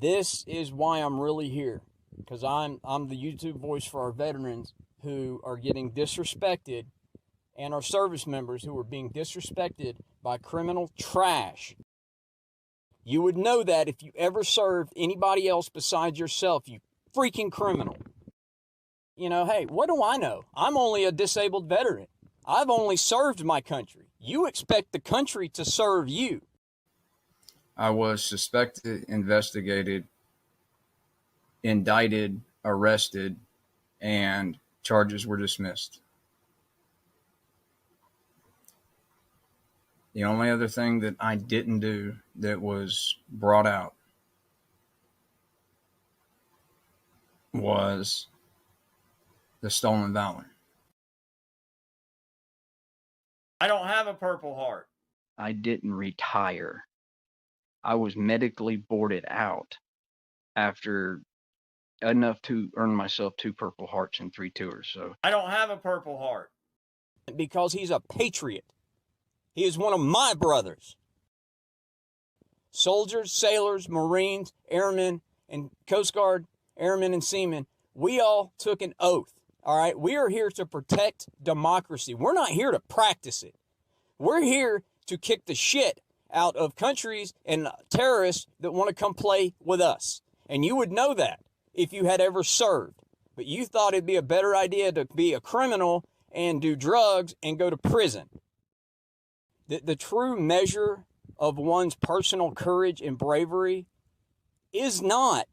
This is why I'm really here, because I'm the YouTube voice for our veterans who are getting disrespected, and our service members who are being disrespected by criminal trash. You would know that if you ever served anybody else besides yourself, you freaking criminal. You know, hey, what do I know? I'm only a disabled veteran. I've only served my country. You expect the country to serve you. I was suspected, investigated, indicted, arrested, and charges were dismissed. The only other thing that I didn't do that was brought out was the stolen valor. I don't have a Purple Heart. I didn't retire. I was medically boarded out after enough to earn myself 2 Purple Hearts and 3 tours. So I don't have a Purple Heart. Because he's a patriot. He is one of my brothers. Soldiers, sailors, Marines, airmen, and Coast Guard airmen and seamen, we all took an oath. All right, we are here to protect democracy. We're not here to practice it. We're here to kick the shit out of countries and terrorists that want to come play with us. And you would know that if you had ever served. But you thought it'd be a better idea to be a criminal and do drugs and go to prison. The true measure of one's personal courage and bravery is not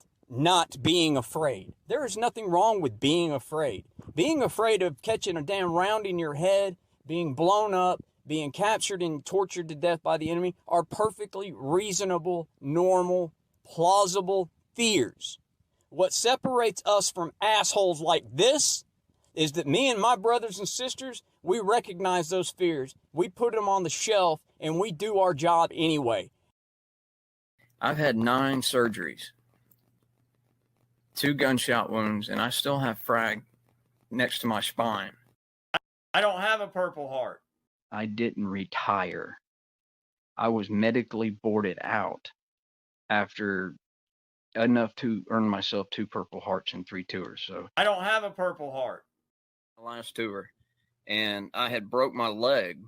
being afraid. There is nothing wrong with being afraid. Being afraid of catching a damn round in your head, being blown up, being captured and tortured to death by the enemy are perfectly reasonable, normal, plausible fears. What separates us from assholes like this is that me and my brothers and sisters, we recognize those fears. We put them on the shelf and we do our job anyway. I've had 9 surgeries, 2 gunshot wounds, and I still have frag next to my spine. I don't have a Purple Heart. I didn't retire. I was medically boarded out after enough to earn myself 2 Purple Hearts and 3 tours. So I don't have a Purple Heart. The last tour, and I had broke my leg.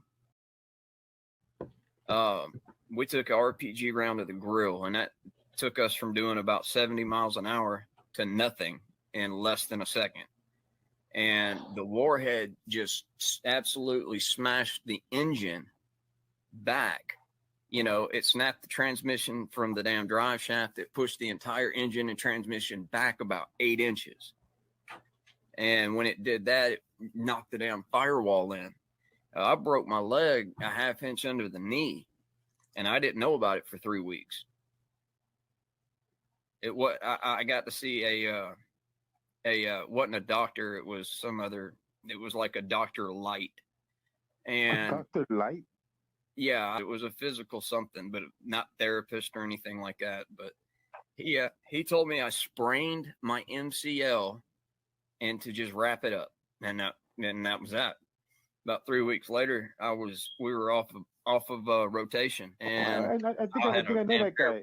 We took an RPG round to the grill, and that took us from doing about 70 miles an hour to nothing in less than a second. And the warhead just absolutely smashed the engine back. You know, it snapped the transmission from the damn drive shaft. It pushed the entire engine and transmission back about 8 inches. And when it did that, it knocked the damn firewall in. I broke my leg a half inch under the knee, and I didn't know about it for 3 weeks. I got to see wasn't a doctor. It was some other. It was like a Dr. Light, and Dr. Light. Yeah, it was a physical something, but not therapist or anything like that. But he told me I sprained my MCL, and to just wrap it up, and that was that. About 3 weeks later, we were off of rotation, and I think I know that guy.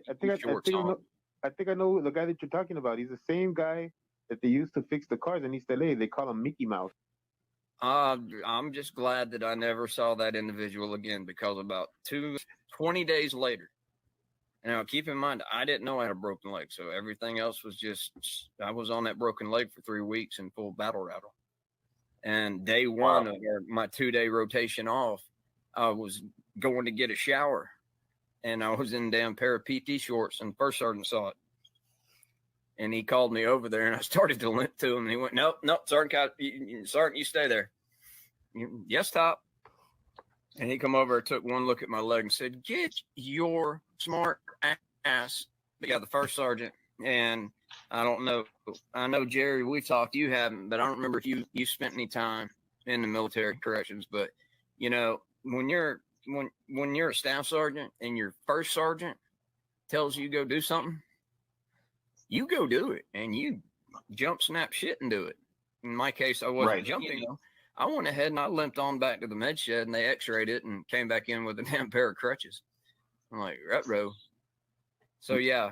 I think I know the guy that you're talking about. He's the same guy that they used to fix the cars in East LA. They call him Mickey Mouse. I'm just glad that I never saw that individual again, because about 20 days later, now keep in mind, I didn't know I had a broken leg. So everything else was just, I was on that broken leg for 3 weeks in full battle rattle. And day one of my 2-day rotation off, I was going to get a shower, and I was in a damn pair of PT shorts, and First Sergeant saw it. And he called me over there, and I started to limp to him. And he went, nope, Sergeant, you stay there. Yes, Top. And he come over, took one look at my leg and said, get your smart ass. But yeah, the First Sergeant. And I don't know. I know, Jerry, we've talked. You haven't, but I don't remember if you spent any time in the military corrections. But, you know, when you're a staff sergeant and your First Sergeant tells you go do something, you go do it, and you jump, snap shit and do it. In my case, I wasn't jumping. You know, I went ahead and I limped on back to the med shed, and they x-rayed it and came back in with a damn pair of crutches. I'm like, ruh-roh. So, yeah.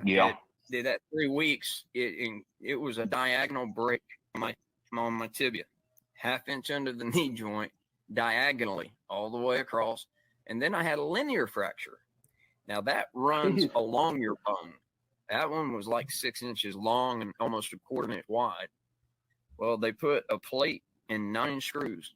did that 3 weeks. It was a diagonal break on my tibia, half-inch under the knee joint, diagonally all the way across, and then I had a linear fracture. Now that runs along your bone. That one was like 6 inches long and almost a quarter inch wide. Well, they put a plate and 9 screws